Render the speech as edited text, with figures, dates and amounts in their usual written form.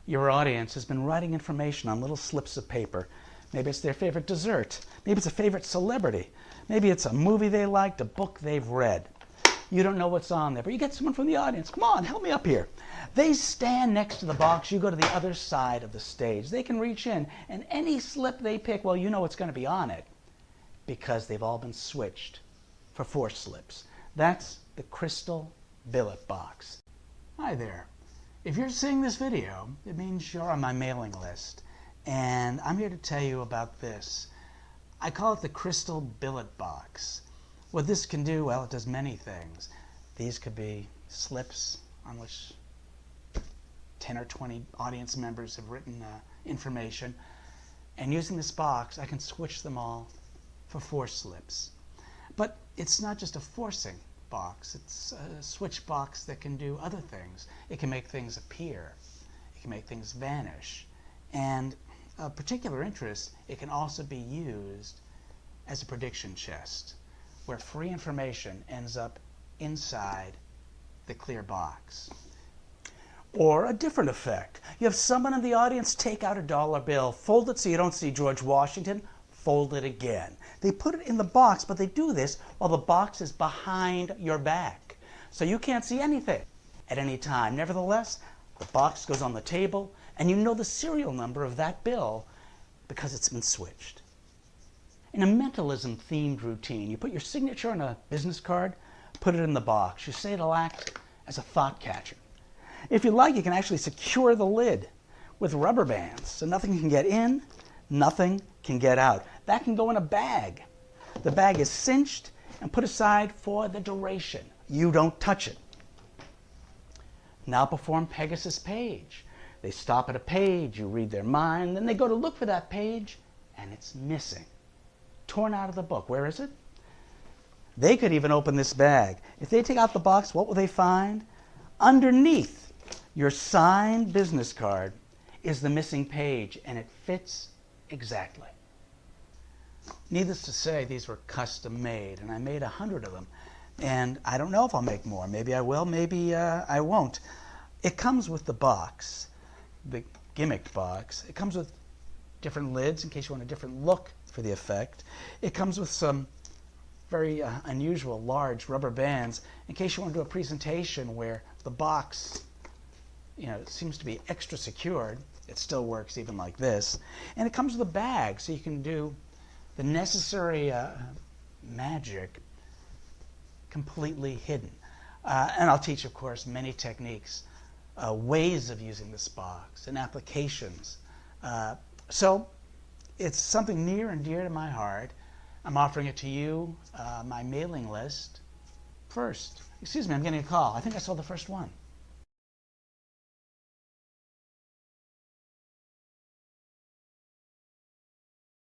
Your audience has been writing information on little slips of paper. Maybe it's their favorite dessert. Maybe it's a favorite celebrity. Maybe it's a movie they liked, a book they've read. You don't know what's on there, but you get someone from the audience. Come on, help me up here. They stand next to the box. You go to the other side of the stage. They can reach in, and any slip they pick, well, you know what's going to be on it because they've all been switched for 4 slips. That's the crystal billet box. Hi there. If you're seeing this video, it means you're on my mailing list, and I'm here to tell you about this. I call it the crystal billet box. What this can do, well, it does many things. These could be slips on which 10 or 20 audience members have written information, and using this box, I can switch them all for 4 slips. But it's not just a forcing box. It's a switch box that can do other things. It can make things appear. It can make things vanish. And of particular interest, it can also be used as a prediction chest, where free information ends up inside the clear box. Or a different effect. You have someone in the audience take out a dollar bill, fold it so you don't see George Washington, fold it again. They put it in the box, but they do this while the box is behind your back. So you can't see anything at any time. Nevertheless, the box goes on the table, and you know the serial number of that bill because it's been switched. In a mentalism-themed routine, you put your signature on a business card, put it in the box. You say it'll act as a thought catcher. If you like, you can actually secure the lid with rubber bands so nothing can get in, nothing can get out. That can go in a bag. The bag is cinched and put aside for the duration. You don't touch it. Now perform Pegasus page. They stop at a page, you read their mind, then they go to look for that page, and it's missing. Torn out of the book. Where is it? They could even open this bag. If they take out the box, what will they find? Underneath your signed business card is the missing page, and it fits exactly. Needless to say, these were custom made, and I made 100 of them. And I don't know if I'll make more. Maybe I will, maybe I won't. It comes with the box, the gimmick box. It comes with different lids in case you want a different look for the effect. It comes with some very unusual large rubber bands in case you want to do a presentation where the box, seems to be extra secured. It still works even like this. And it comes with a bag so you can do the necessary magic completely hidden. And I'll teach, of course, many techniques, ways of using this box and applications. So it's something near and dear to my heart. I'm offering it to you, my mailing list, first. Excuse me, I'm getting a call. I think I saw the first one.